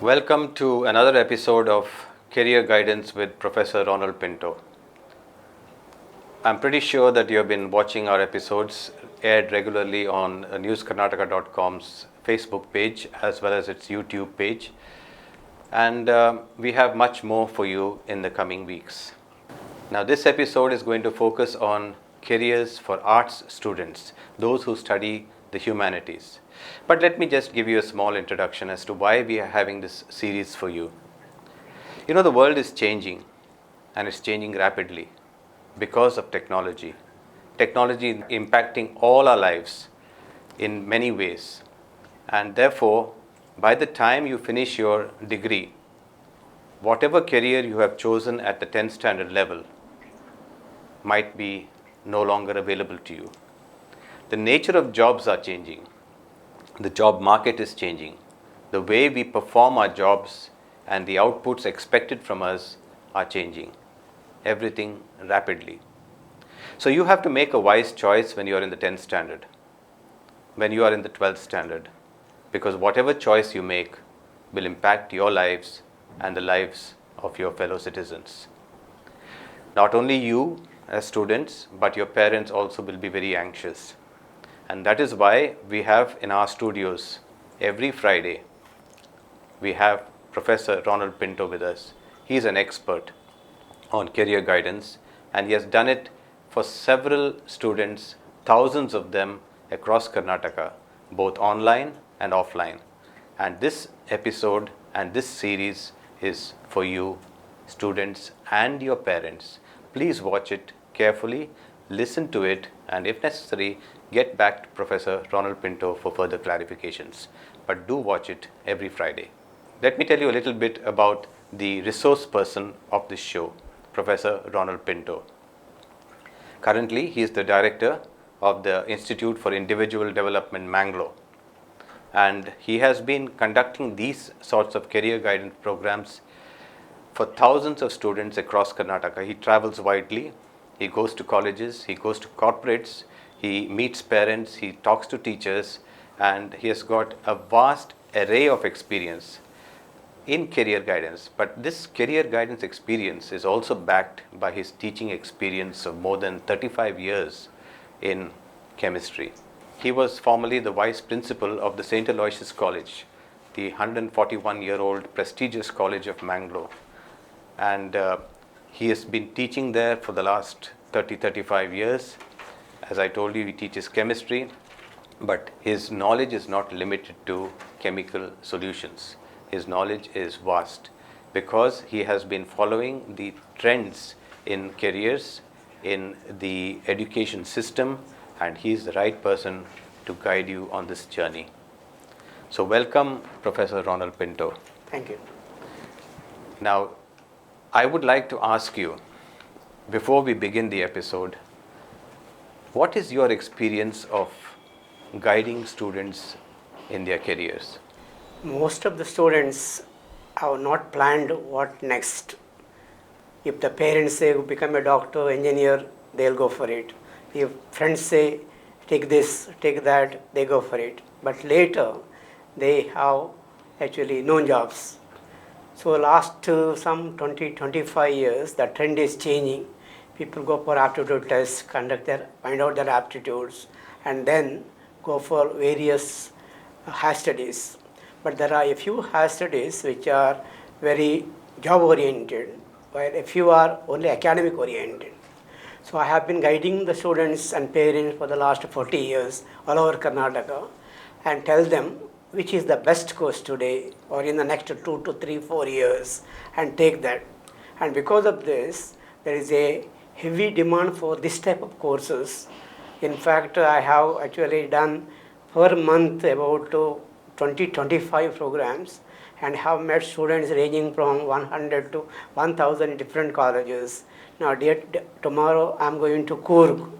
Welcome to another episode of Career Guidance with Professor Ronald Pinto. I'm pretty sure that you have been watching our episodes aired regularly on newskarnataka.com's Facebook page as well as its YouTube page. And we have much more for you in the coming weeks. Now, this episode is going to focus on careers for arts students, those who study the humanities. But let me just give you a small introduction as to why we are having this series for you. You know, the world is changing, and it's changing rapidly because of technology. Technology is impacting all our lives in many ways. And therefore, by the time you finish your degree, whatever career you have chosen at the 10th standard level might be no longer available to you. The nature of jobs are changing. The job market is changing. The way we perform our jobs and the outputs expected from us are changing. Everything rapidly. So you have to make a wise choice when you are in the 10th standard, when you are in the 12th standard, because whatever choice you make will impact your lives and the lives of your fellow citizens. Not only you as students, but your parents also will be very anxious. And that is why we have in our studios every Friday, we have Professor Ronald Pinto with us. He is an expert on career guidance, and he has done it for several students, thousands of them across Karnataka, both online and offline. And this episode and this series is for you, students and your parents. Please watch it carefully, listen to it, and if necessary, get back to Professor Ronald Pinto for further clarifications. But do watch it every Friday. Let me tell you a little bit about the resource person of this show, Professor Ronald Pinto. Currently, he is the director of the Institute for Individual Development, Mangalore. And he has been conducting these sorts of career guidance programs for thousands of students across Karnataka. He travels widely. He goes to colleges, he goes to corporates, he meets parents, he talks to teachers, and he has got a vast array of experience in career guidance. But this career guidance experience is also backed by his teaching experience of more than 35 years in chemistry. He was formerly the vice principal of the St. Aloysius College, the 141-year-old prestigious college of Mangalore. And he has been teaching there for the last 35 years. As I told you, he teaches chemistry, but his knowledge is not limited to chemical solutions. His knowledge is vast because he has been following the trends in careers, in the education system, and he is the right person to guide you on this journey. So welcome, Professor Ronald Pinto. Thank you. Now, I would like to ask you, before we begin the episode, what is your experience of guiding students in their careers? Most of the students have not planned what next. If the parents say become a doctor, engineer, they'll go for it. If friends say take this, take that, they go for it. But later, they have actually no jobs. So last some 20-25 years, the trend is changing. People go for aptitude tests, find out their aptitudes, and then go for various higher studies. But there are a few higher studies which are very job oriented, while a few are only academic oriented. So I have been guiding the students and parents for the last 40 years all over Karnataka and tell them which is the best course today or in the next 2 to 3, 4 years, and take that. And because of this, there is a heavy demand for this type of courses. In fact, I have actually done per month about 20-25 programs and have met students ranging from 100 to 1000 different colleges. Now, tomorrow I am going to Coorg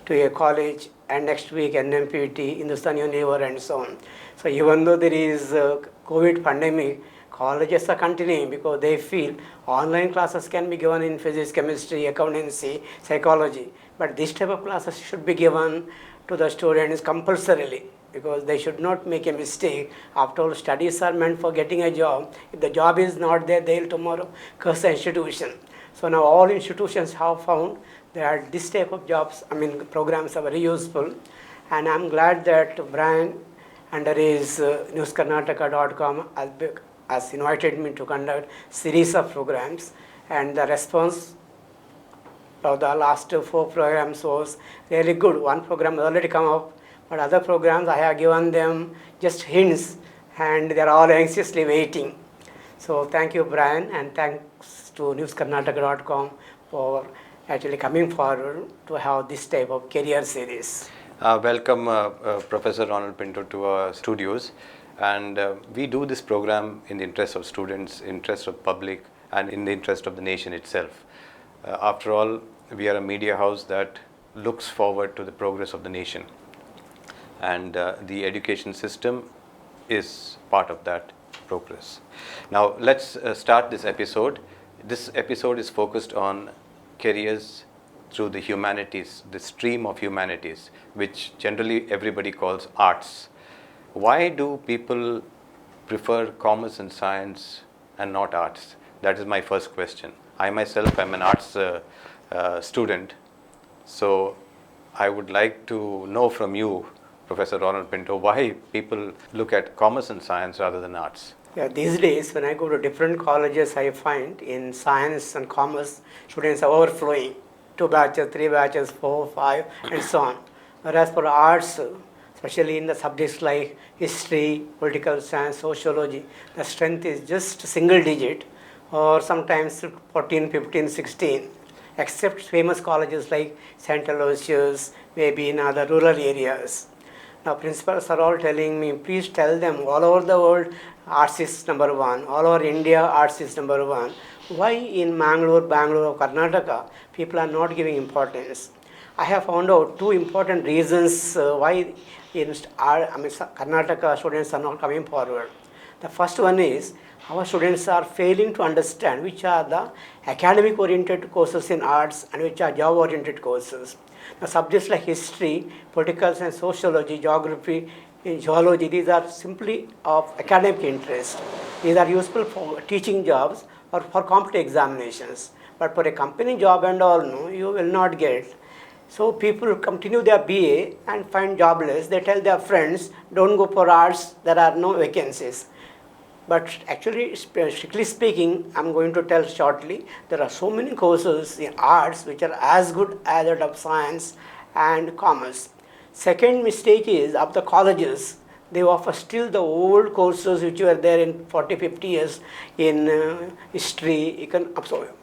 to a college, and next week NMPT, Hindustan Unilever, and so on. So even though there is a COVID pandemic, colleges are continuing because they feel online classes can be given in physics, chemistry, accountancy, psychology, but this type of classes should be given to the students compulsorily. because they should not make a mistake. After all, studies are meant for getting a job. If the job is not there, they'll tomorrow curse the institution. So now all institutions have found that this type of jobs, programs are very useful. And I'm glad that Brian, under his newskarnataka.com, has invited me to conduct series of programs. And the response of the last 4 programs was really good. One program has already come up, but other programs I have given them just hints, and they are all anxiously waiting. So thank you, Brian, and thanks to newskarnataka.com for actually coming forward to have this type of career series. Welcome, Professor Ronald Pinto, to our studios. And we do this program in the interest of students, interest of public, and in the interest of the nation itself. After all, we are a media house that looks forward to the progress of the nation. And the education system is part of that progress. Now, let's start this episode. This episode is focused on careers through the humanities, the stream of humanities, which generally everybody calls arts. Why do people prefer commerce and science and not arts? That is my first question. I myself am an arts student, so I would like to know from you, Professor Ronald Pinto, why people look at commerce and science rather than arts. Yeah, these days when I go to different colleges, I find in science and commerce, students are overflowing. 2 batches, 3 batches, 4, 5, and so on. Whereas for arts, especially in the subjects like history, political science, sociology, the strength is just single digit, or sometimes 14, 15, 16, except famous colleges like St. Aloysius, maybe in other rural areas. Now principals are all telling me, please tell them all over the world arts is number 1, all over India arts is number 1. Why in Bangalore or Karnataka, people are not giving importance? I have found out 2 important reasons why in Karnataka students are not coming forward. The first one is our students are failing to understand which are the academic oriented courses in arts and which are job oriented courses. Now, subjects like history, political science, sociology, geography, zoology, these are simply of academic interest. These are useful for teaching jobs or for competitive examinations. But for a company job and all, no, you will not get. So people continue their BA and find jobless. They tell their friends, don't go for arts, there are no vacancies. But actually, strictly speaking, I'm going to tell shortly, there are so many courses in arts which are as good as that of science and commerce. Second mistake is of the colleges, they offer still the old courses which were there in 40, 50 years in history,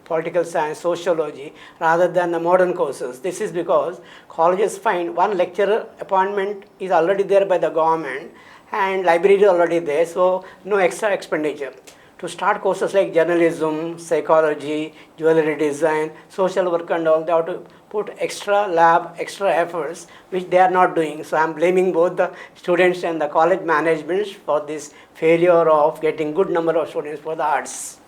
political science, sociology, rather than the modern courses. This is because colleges find one lecturer appointment is already there by the government and library is already there, so no extra expenditure. To start courses like journalism, psychology, jewelry design, social work and all, they have to put extra lab, extra efforts, which they are not doing. So I am blaming both the students and the college management for this failure of getting good number of students for the arts.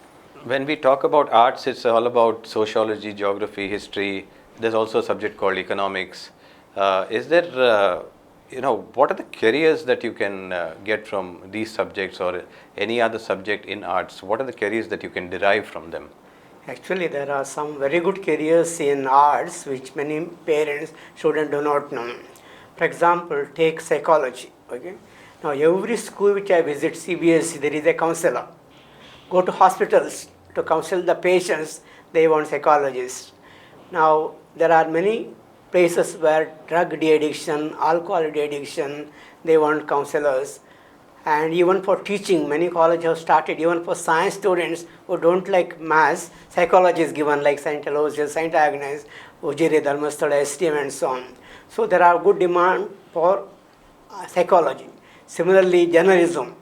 When we talk about arts, it's all about sociology, geography, history. There's also a subject called economics. Is there what are the careers that you can get from these subjects or any other subject in arts? What are the careers that you can derive from them? Actually, there are some very good careers in arts which many parents, students do not know. For example, take psychology. Okay. Now, every school which I visit, CBSE, there is a counselor. Go to hospitals to counsel the patients, they want psychologists. Now, there are many places where drug de-addiction, alcohol de-addiction, they want counselors. And even for teaching, many colleges have started, even for science students who don't like maths, psychology is given like St. Aloysius, St. Agnes, Ujiri, Dharmasthala, STM and so on. So there are good demand for psychology. Similarly, journalism.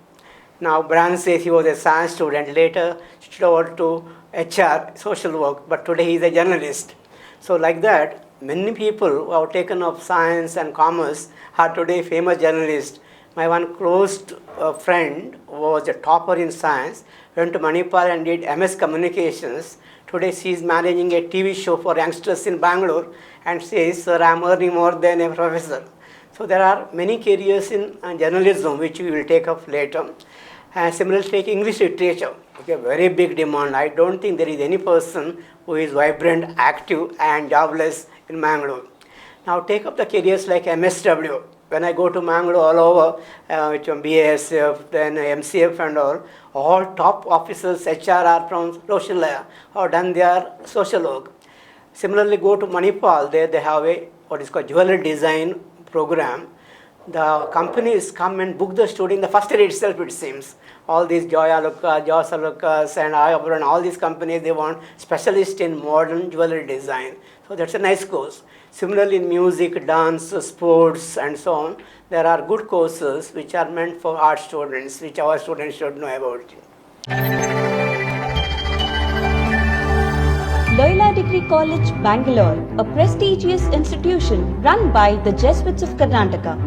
Now Brian says he was a science student, later switched over to HR, social work, but today he is a journalist. So like that, many people who have taken up science and commerce are today famous journalists. My one close friend was a topper in science, went to Manipal and did MS Communications. Today she is managing a TV show for youngsters in Bangalore and says, sir, I am earning more than a professor. So there are many careers in journalism which we will take up later. And similarly, take English literature. Okay, very big demand. I don't think there is any person who is vibrant, active, and jobless in Mangalore. Now take up the careers like MSW. When I go to Mangalore all over, which on BASF, then MCF and all top officers, HR are from social layer, or done their social work. Similarly, go to Manipal, there they have a what is called jewelry design program. The companies come and book the student in the first year itself, it seems. All these Joss Lucas and Ayabra and all these companies, they want specialists in modern jewelry design. So that's a nice course. Similarly, in music, dance, sports, and so on, there are good courses which are meant for art students, which our students should know about. Loyola Degree College, Bangalore, a prestigious institution run by the Jesuits of Karnataka.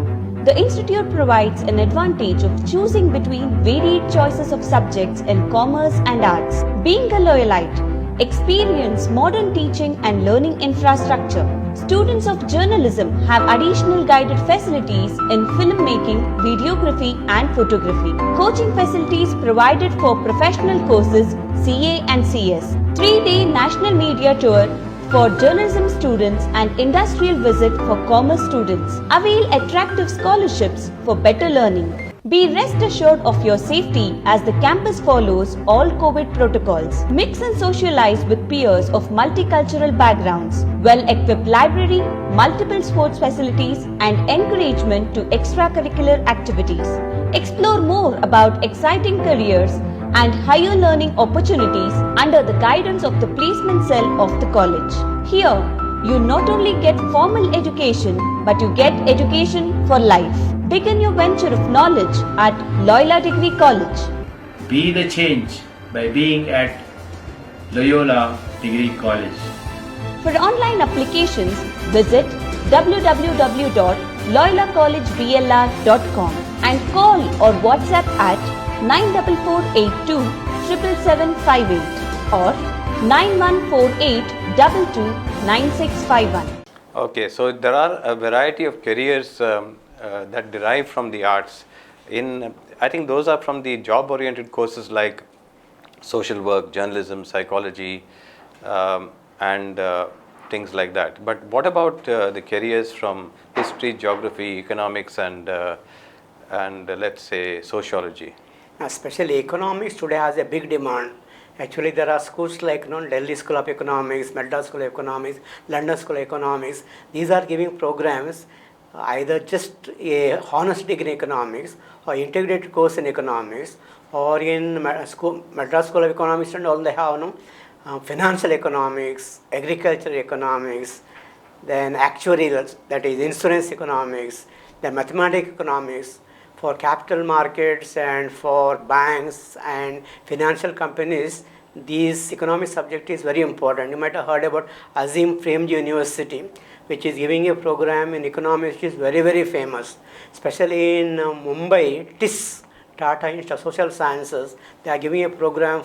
The institute provides an advantage of choosing between varied choices of subjects in commerce and arts. Being a Loyolite, experience modern teaching and learning infrastructure. Students of journalism have additional guided facilities in filmmaking, videography and photography. Coaching facilities provided for professional courses CA and CS. 3-day national media tour for journalism students and industrial visit for commerce students. Avail attractive scholarships for better learning. Be rest assured of your safety as the campus follows all COVID protocols. Mix and socialize with peers of multicultural backgrounds. Well-equipped library, multiple sports facilities and encouragement to extracurricular activities. Explore more about exciting careers and higher learning opportunities under the guidance of the placement cell of the college. Here, you not only get formal education, but you get education for life. Begin your venture of knowledge at Loyola Degree College. Be the change by being at Loyola Degree College. For online applications, visit www.loyolacollegeblr.com and call or WhatsApp at 94482 77758 or 9148229651. Okay, so there are a variety of careers that derive from the arts. I think those are from the job-oriented courses like social work, journalism, psychology, and things like that. But what about the careers from history, geography, economics, and let's say sociology? Especially economics today has a big demand. Actually, there are schools like Delhi School of Economics, Madras School of Economics, London School of Economics. These are giving programs either just a honors degree in economics or integrated course in economics, or in Madras School of Economics and all they have financial economics, agricultural economics, then actuarial, that is insurance economics, then mathematical economics. For capital markets and for banks and financial companies, these economic subject is very important. You might have heard about Azim Premji University, which is giving a program in economics which is very, very famous. Especially in Mumbai, TIS, Tata Institute of Social Sciences, they are giving a program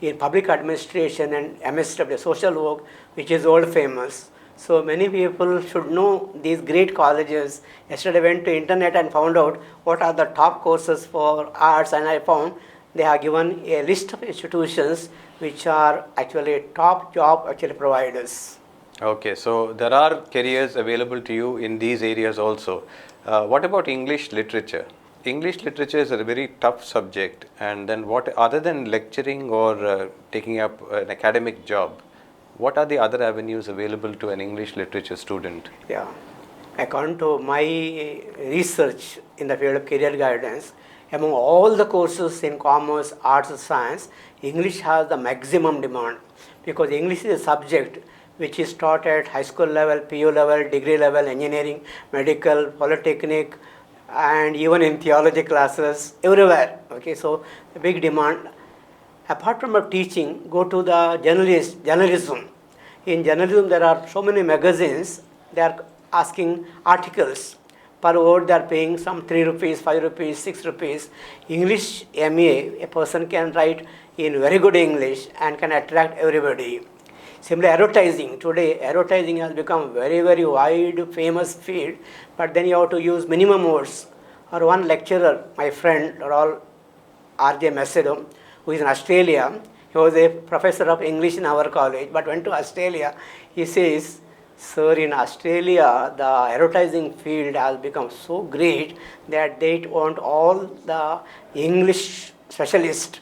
in public administration and MSW, social work, which is world famous. So many people should know these great colleges. Yesterday I went to internet and found out what are the top courses for arts, and I found they have given a list of institutions which are actually top job providers. Okay, so there are careers available to you in these areas also. What about English literature? English literature is a very tough subject, and then what, other than lecturing or taking up an academic job, what are the other avenues available to an English literature student? Yeah, according to my research in the field of career guidance, among all the courses in commerce, arts, and science, English has the maximum demand, because English is a subject which is taught at high school level, PU level, degree level, engineering, medical, polytechnic, and even in theology classes, everywhere. Okay, so a big demand. Apart from teaching, go to the journalism. In journalism, there are so many magazines. They are asking articles. Per word, they are paying some 3 rupees, 5 rupees, 6 rupees. English MA, a person can write in very good English and can attract everybody. Similarly, advertising. Today, advertising has become very, very wide, famous field, but then you have to use minimum words. Or one lecturer, my friend, R.J. Macedo, who is in Australia, he was a professor of English in our college, but went to Australia. He says, sir, in Australia, the advertising field has become so great that they want all the English specialists.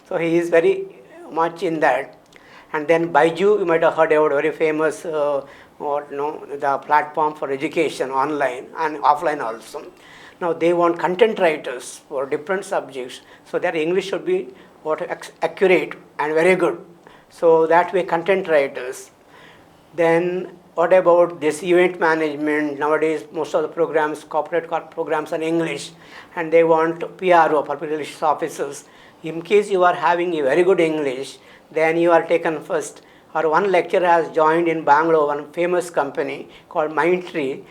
So he is very much in that. And then Baiju, you might have heard about very famous the platform for education online and offline also. Now they want content writers for different subjects, so their English should be accurate and very good. So that way content writers. Then what about this event management? Nowadays most of the programs, corporate programs are in English, and they want PRO, public relations officers. In case you are having a very good English, then you are taken first. Or one lecturer has joined in Bangalore, one famous company called Mindtree.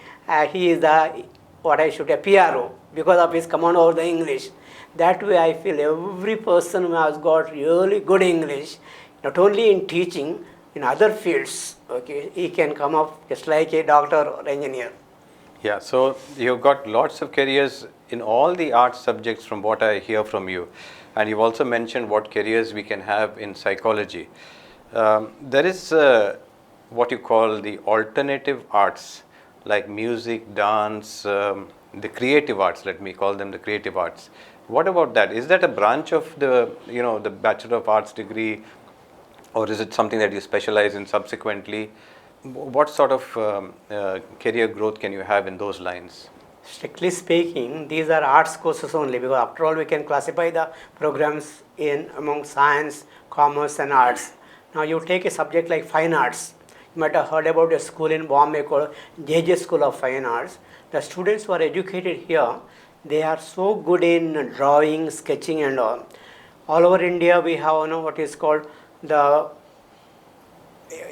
He is the PRO, because of his command over the English. That way I feel every person who has got really good English, not only in teaching, in other fields, okay, he can come up just like a doctor or engineer. Yeah, so you've got lots of careers in all the art subjects from what I hear from you. And you've also mentioned what careers we can have in psychology. There is what you call the alternative arts, like music, dance, the creative arts, let me call them the creative arts. What about that? Is that a branch of the Bachelor of Arts degree, or is it something that you specialize in subsequently? What sort of career growth can you have in those lines? Strictly speaking, these are arts courses only, because after all we can classify the programs among science, commerce and arts. Now you take a subject like fine arts. You might have heard about a school in Bombay called JJ School of Fine Arts. The students who are educated here, they are so good in drawing, sketching and all. All over India we have what is called the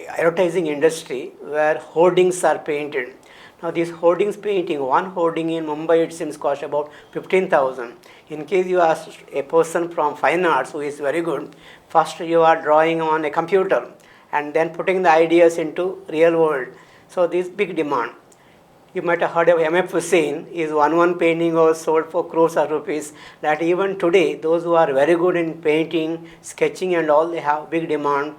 advertising industry, where hoardings are painted. Now these hoardings painting, one hoarding in Mumbai it seems cost about 15,000. In case you ask a person from fine arts who is very good, first you are drawing on a computer and then putting the ideas into real world. So this big demand. You might have heard of M.F. Hussain. His one painting was sold for crores of rupees. That even today, those who are very good in painting, sketching and all, they have big demand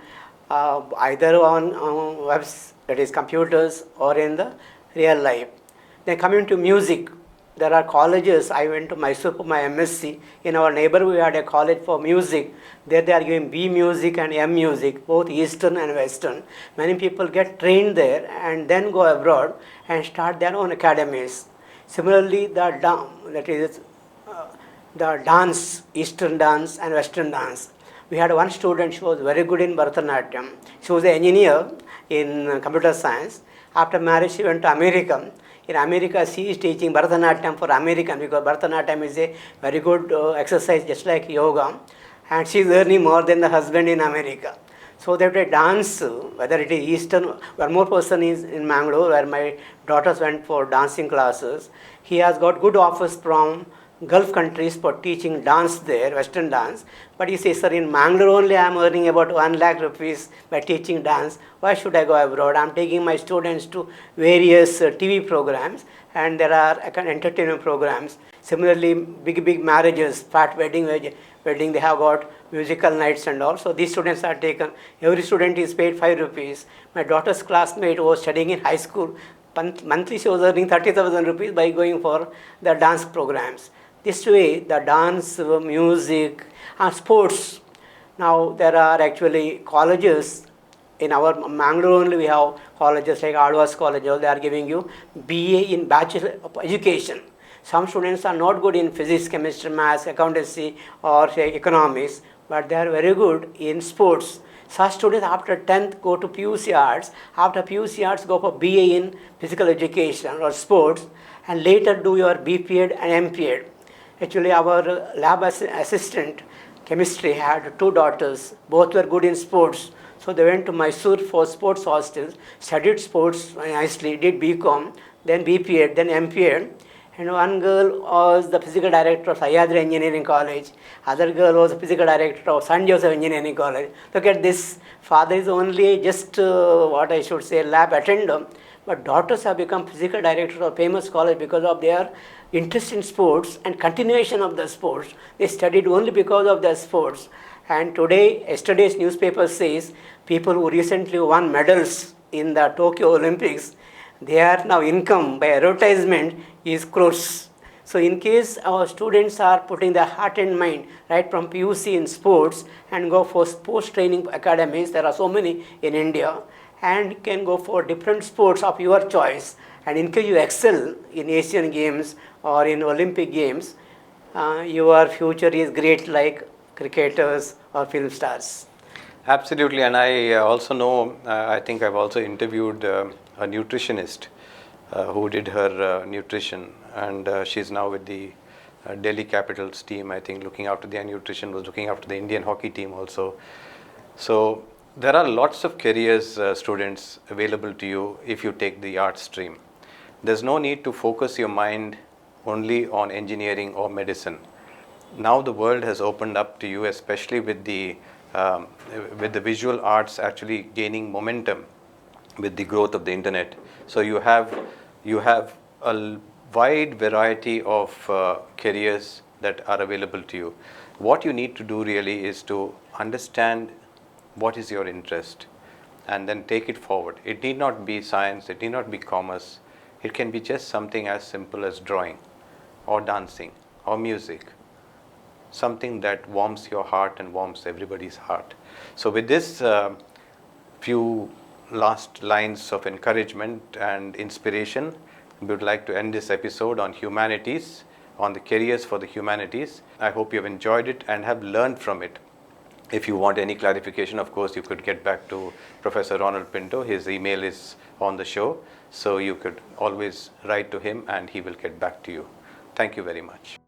either on webs, that is computers, or in the real life. Then coming to music, there are colleges. I went to Mysore for my MSc. In our neighborhood, we had a college for music. There they are giving B music and M music, both Eastern and Western. Many people get trained there and then go abroad and start their own academies. Similarly, the dance, Eastern dance and Western dance. We had one student, she was very good in Bharatanatyam. She was an engineer in computer science. After marriage, she went to America. In America, she is teaching Bharatanatyam for American, because Bharatanatyam is a very good exercise, just like yoga. And she is earning more than the husband in America. So that a dance, whether it is Eastern, one more person is in Mangalore, where my daughters went for dancing classes. He has got good offers from Gulf countries for teaching dance there, Western dance. But he says, sir, in Mangalore only I am earning about 1 lakh rupees by teaching dance. Why should I go abroad? I am taking my students to various TV programs, and there are entertainment programs. Similarly, big marriages, fat wedding, they have got musical nights and all. So these students are taken. Every student is paid 5 rupees. My daughter's classmate was studying in high school. Monthly she was earning 30,000 rupees by going for the dance programs. This way, the dance, music, and sports. Now there are actually colleges. In our Mangalore only we have colleges like Adwas College. They are giving you BA in Bachelor of Education. Some students are not good in physics, chemistry, maths, accountancy or say economics, but they are very good in sports. Such students after 10th go to PUC Arts. After PUC Arts go for BA in physical education or sports, and later do your BPEd and MPEd. Actually, our lab assistant chemistry had 2 daughters. Both were good in sports. So they went to Mysore for sports hostels, studied sports nicely, did BCom, then BPEd, then MPEd. And one girl was the physical director of Sahyadri Engineering College. Other girl was the physical director of San Joseph Engineering College. Look at this. Father is only just what I should say lab attendant, but daughters have become physical director of famous college because of their interest in sports and continuation of the sports. They studied only because of their sports. And yesterday's newspaper says people who recently won medals in the Tokyo Olympics, their now income by advertisement is crores. So in case our students are putting their heart and mind right from PUC in sports and go for sports training academies, there are so many in India, and can go for different sports of your choice. And in case you excel in Asian Games or in Olympic Games, your future is great like cricketers or film stars. Absolutely, and I also know, I think I've also interviewed a nutritionist who did her nutrition, and she's now with the Delhi Capitals team, I think, looking after their nutrition, was looking after the Indian hockey team also. So there are lots of careers, students, available to you if you take the art stream. There's no need to focus your mind only on engineering or medicine. Now the world has opened up to you, especially with the visual arts actually gaining momentum with the growth of the internet. So you have a wide variety of careers that are available to you. What you need to do really is to understand what is your interest and then take it forward. It need not be science, it need not be commerce. It can be just something as simple as drawing or dancing or music. Something that warms your heart and warms everybody's heart. So with this few last lines of encouragement and inspiration, we would like to end this episode on humanities, on the careers for the humanities. I hope you have enjoyed it and have learned from it. If you want any clarification, of course, you could get back to Professor Ronald Pinto. His email is on the show, so you could always write to him and he will get back to you. Thank you very much.